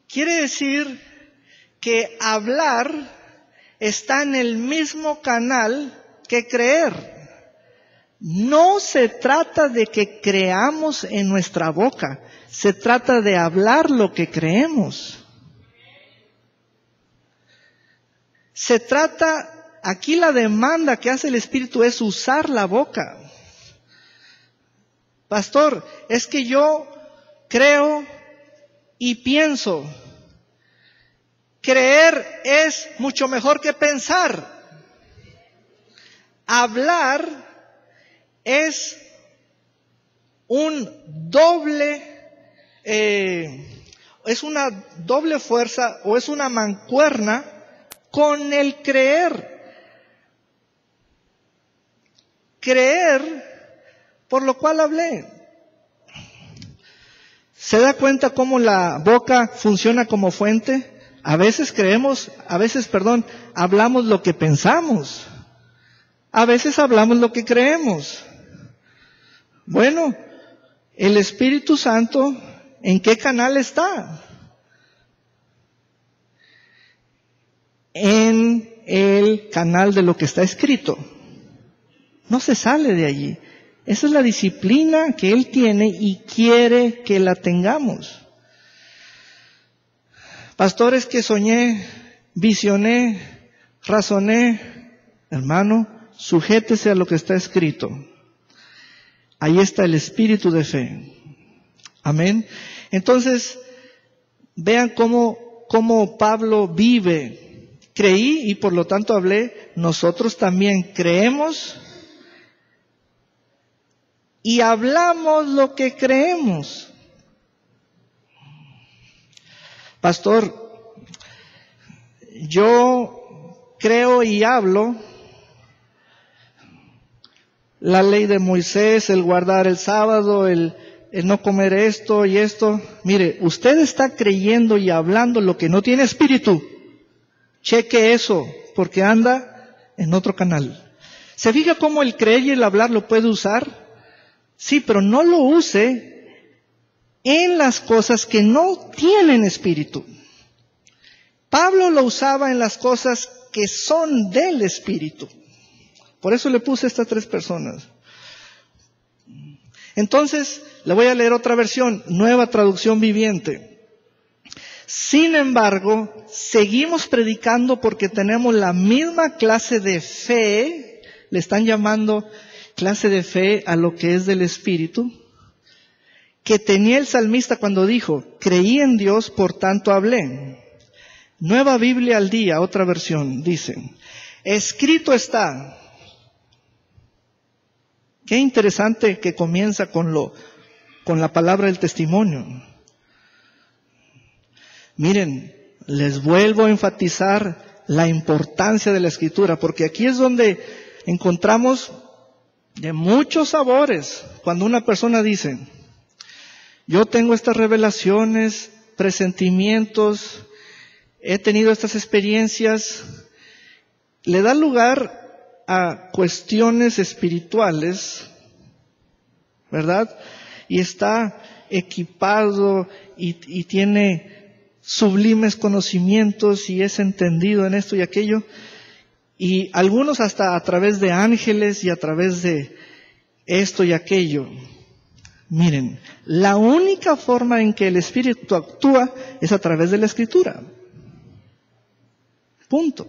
Quiere decir que hablar está en el mismo canal que creer. No se trata de que creamos en nuestra boca, se trata de hablar lo que creemos. Se trata, aquí la demanda que hace el Espíritu es usar la boca. Pastor, es que yo creo y pienso. Creer es mucho mejor que pensar. Hablar es es una doble fuerza o es una mancuerna con el creer. Creer, por lo cual hablé. ¿Se da cuenta cómo la boca funciona como fuente? A veces hablamos lo que pensamos. A veces hablamos lo que creemos. Bueno, el Espíritu Santo, ¿en qué canal está? En el canal de lo que está escrito. No se sale de allí. Esa es la disciplina que Él tiene y quiere que la tengamos. Pastores, que soñé, visioné, razoné. Hermano, sujétese a lo que está escrito. Ahí está el espíritu de fe. Amén. Entonces, vean cómo Pablo vive. Creí y por lo tanto hablé. Nosotros también creemos y hablamos lo que creemos. Pastor, yo creo y hablo la ley de Moisés, el guardar el sábado, el no comer esto y esto. Mire, usted está creyendo y hablando lo que no tiene espíritu. Cheque eso, porque anda en otro canal. ¿Se fija cómo el creer y el hablar lo puede usar? Sí, pero no lo use en las cosas que no tienen espíritu. Pablo lo usaba en las cosas que son del espíritu. Por eso le puse estas 3 personas. Entonces, le voy a leer otra versión, Nueva Traducción Viviente. Sin embargo, seguimos predicando porque tenemos la misma clase de fe. Le están llamando clase de fe a lo que es del espíritu, que tenía el salmista cuando dijo, creí en Dios, por tanto hablé. Nueva Biblia al Día, otra versión, dice, escrito está. Qué interesante que comienza con la palabra del testimonio. Miren, les vuelvo a enfatizar la importancia de la escritura, porque aquí es donde encontramos de muchos sabores. Cuando una persona dice, yo tengo estas revelaciones, presentimientos, he tenido estas experiencias, le da lugar a cuestiones espirituales, ¿verdad? Y está equipado y tiene sublimes conocimientos y es entendido en esto y aquello. Y algunos hasta a través de ángeles y a través de esto y aquello. Miren, la única forma en que el Espíritu actúa es a través de la Escritura. Punto.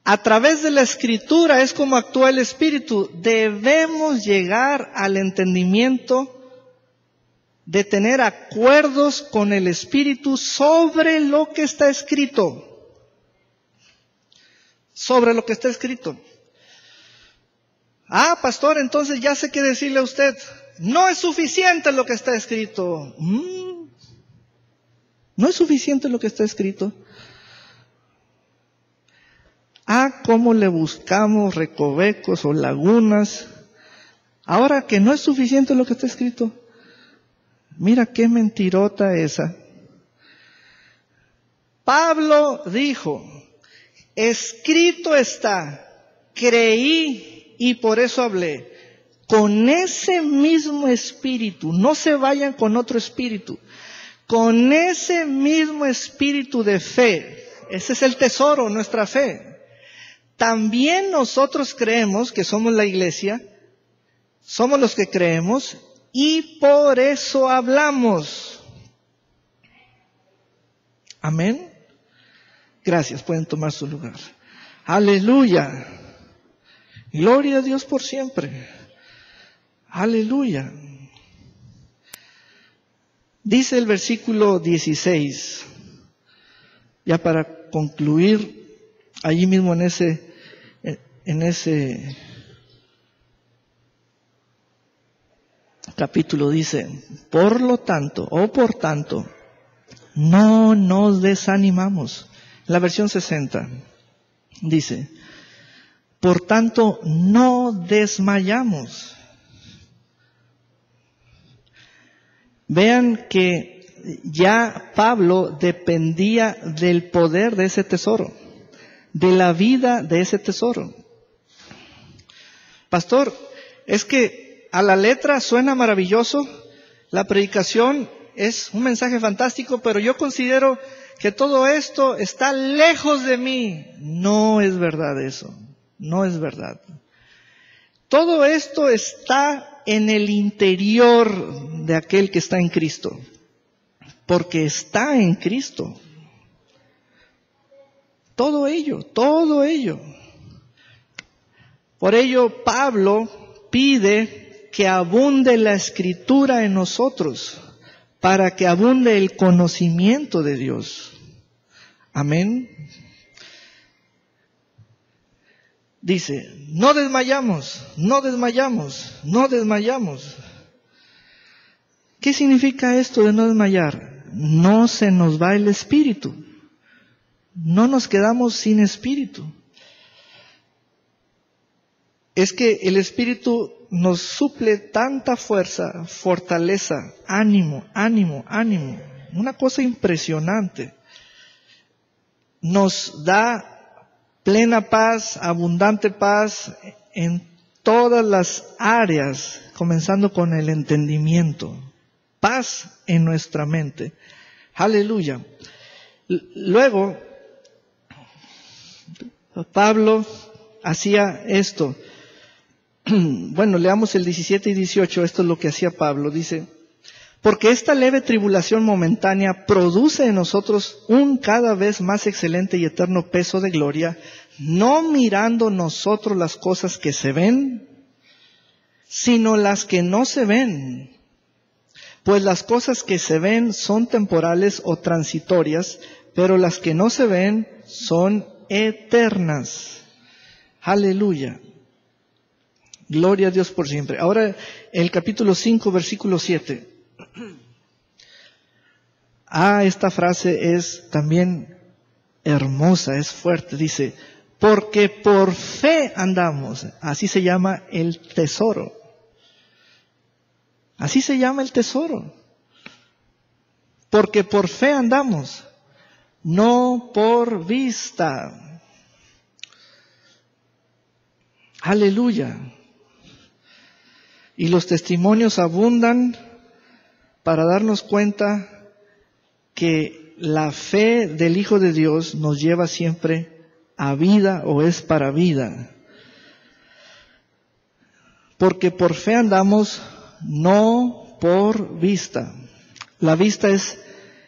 A través de la Escritura es como actúa el Espíritu. Debemos llegar al entendimiento de tener acuerdos con el Espíritu sobre lo que está escrito. Sobre lo que está escrito. Ah, pastor, entonces ya sé qué decirle a usted. No es suficiente lo que está escrito. No es suficiente lo que está escrito. Ah, cómo le buscamos recovecos o lagunas. Ahora que no es suficiente lo que está escrito. Mira qué mentirota esa. Pablo dijo, escrito está, creí y por eso hablé. Con ese mismo espíritu, no se vayan con otro espíritu. Con ese mismo espíritu de fe, ese es el tesoro, nuestra fe. También nosotros creemos que somos la iglesia, somos los que creemos y por eso hablamos. Amén. Gracias, pueden tomar su lugar. Aleluya. Gloria a Dios por siempre. Aleluya. Dice el versículo 16, ya para concluir, allí mismo en ese capítulo dice, por tanto, no nos desanimamos. La versión 60 dice, por tanto, no desmayamos. Vean que ya Pablo dependía del poder de ese tesoro, de la vida de ese tesoro. Pastor, es que a la letra suena maravilloso, la predicación es un mensaje fantástico, pero yo considero que todo esto está lejos de mí. No es verdad eso, no es verdad. Todo esto está en el interior de aquel que está en Cristo, porque está en Cristo. Todo ello. Por ello, Pablo pide que abunde la Escritura en nosotros, para que abunde el conocimiento de Dios. Amén. Dice, no desmayamos. ¿Qué significa esto de no desmayar? No se nos va el espíritu. No nos quedamos sin espíritu. Es que el espíritu nos suple tanta fuerza, fortaleza, ánimo. Una cosa impresionante. Nos da plena paz, abundante paz en todas las áreas, comenzando con el entendimiento. Paz en nuestra mente. Aleluya. Luego, Pablo hacía esto. Bueno, leamos el 17 y 18, esto es lo que hacía Pablo. Dice, porque esta leve tribulación momentánea produce en nosotros un cada vez más excelente y eterno peso de gloria, no mirando nosotros las cosas que se ven, sino las que no se ven. Pues las cosas que se ven son temporales o transitorias, pero las que no se ven son eternas. Aleluya. Gloria a Dios por siempre. Ahora el capítulo 5, versículo 7. Esta frase es también hermosa, es fuerte. Dice, porque por fe andamos. Así se llama el tesoro. Así se llama el tesoro. Porque por fe andamos, no por vista. Aleluya. Y los testimonios abundan para darnos cuenta que la fe del Hijo de Dios nos lleva siempre a vida o es para vida. Porque por fe andamos, no por vista. La vista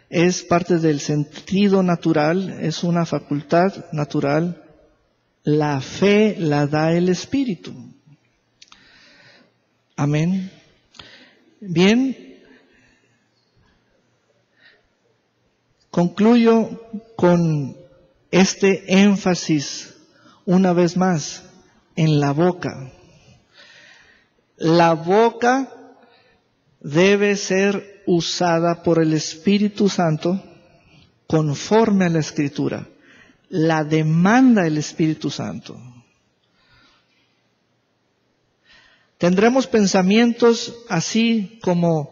es parte del sentido natural, es una facultad natural. La fe la da el Espíritu. Amén. Bien. Concluyo con este énfasis una vez más en la boca. La boca debe ser usada por el Espíritu Santo conforme a la Escritura. La demanda el Espíritu Santo. Tendremos pensamientos así como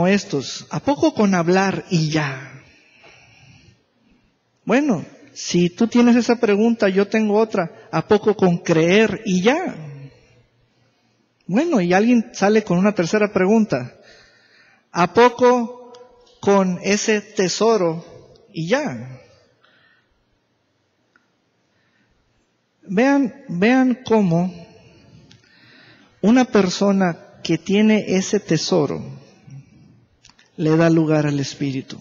estos. ¿A poco con hablar y ya? Bueno, si tú tienes esa pregunta, yo tengo otra. ¿A poco con creer y ya? Bueno, y alguien sale con una tercera pregunta. ¿A poco con ese tesoro y ya? Vean cómo una persona que tiene ese tesoro, le da lugar al Espíritu.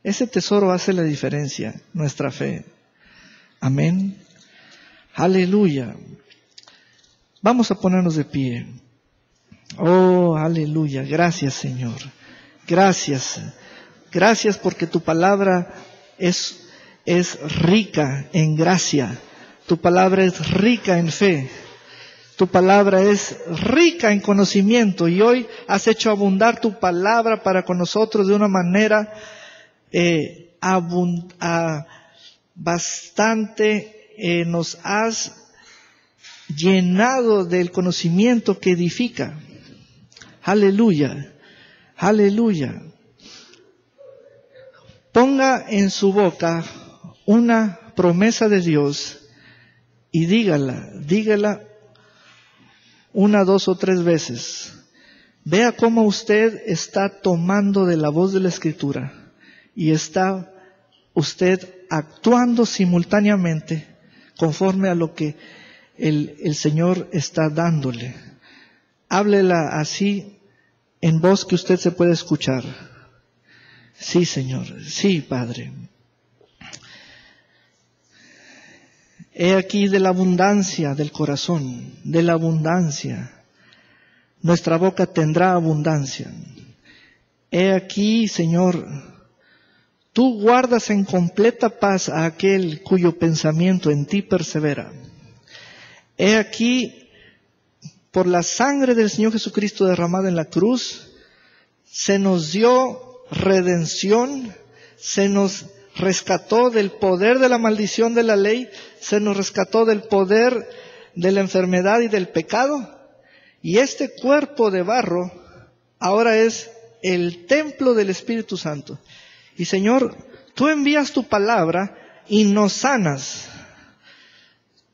Ese tesoro hace la diferencia, nuestra fe. Amén. Aleluya. Vamos a ponernos de pie. Oh, aleluya. Gracias, Señor. Gracias. Gracias porque tu palabra es rica en gracia. Tu palabra es rica en fe. Tu palabra es rica en conocimiento y hoy has hecho abundar tu palabra para con nosotros de una manera bastante. Nos has llenado del conocimiento que edifica. Aleluya, aleluya. Ponga en su boca una promesa de Dios y dígala 1, 2 o 3 veces. Vea cómo usted está tomando de la voz de la Escritura y está usted actuando simultáneamente conforme a lo que el Señor está dándole. Háblela así en voz que usted se puede escuchar. Sí, Señor. Sí, Padre. He aquí de la abundancia del corazón, de la abundancia. Nuestra boca tendrá abundancia. He aquí, Señor, tú guardas en completa paz a aquel cuyo pensamiento en ti persevera. He aquí, por la sangre del Señor Jesucristo derramada en la cruz, se nos dio redención, se nos rescató del poder de la maldición de la ley, se nos rescató del poder de la enfermedad y del pecado, y este cuerpo de barro ahora es el templo del Espíritu Santo. Y Señor, tú envías tu palabra y nos sanas.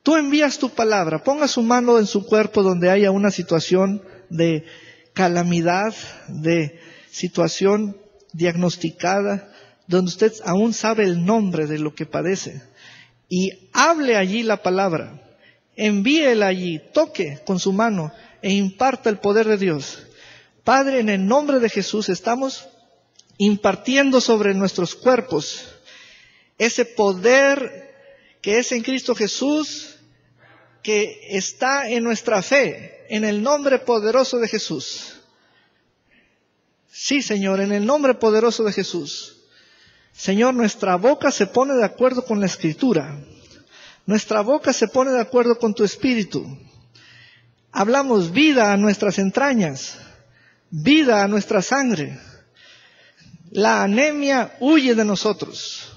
Tú envías tu palabra, ponga su mano en su cuerpo donde haya una situación de calamidad, de situación diagnosticada, donde usted aún sabe el nombre de lo que padece, y hable allí la palabra, envíela allí, toque con su mano e imparta el poder de Dios. Padre, en el nombre de Jesús estamos impartiendo sobre nuestros cuerpos ese poder que es en Cristo Jesús, que está en nuestra fe, en el nombre poderoso de Jesús. Sí, Señor, en el nombre poderoso de Jesús. Señor, nuestra boca se pone de acuerdo con la Escritura. Nuestra boca se pone de acuerdo con tu Espíritu. Hablamos vida a nuestras entrañas, vida a nuestra sangre. La anemia huye de nosotros.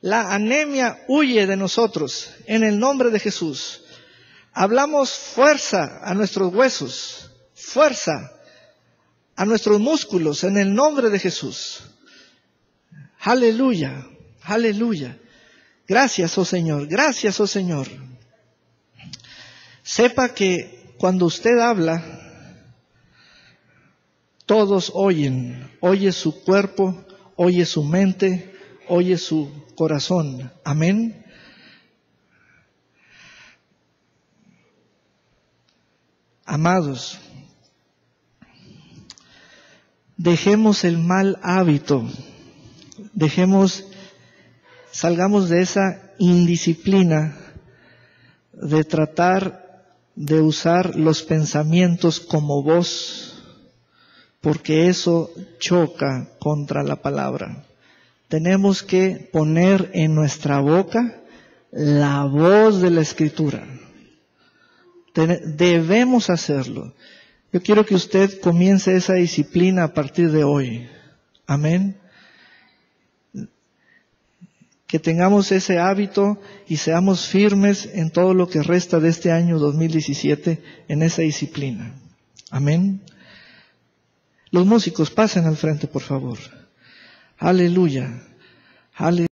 La anemia huye de nosotros en el nombre de Jesús. Hablamos fuerza a nuestros huesos, fuerza a nuestros músculos en el nombre de Jesús. Aleluya, aleluya. Gracias, oh Señor, gracias, oh Señor. Sepa que cuando usted habla, todos oyen. Oye su cuerpo, oye su mente, oye su corazón. Amén. Amados, dejemos el mal hábito. Salgamos de esa indisciplina de tratar de usar los pensamientos como voz, porque eso choca contra la palabra. Tenemos que poner en nuestra boca la voz de la Escritura. Debemos hacerlo. Yo quiero que usted comience esa disciplina a partir de hoy. Amén. Que tengamos ese hábito y seamos firmes en todo lo que resta de este año 2017 en esa disciplina. Amén. Los músicos pasen al frente, por favor. Aleluya. Aleluya.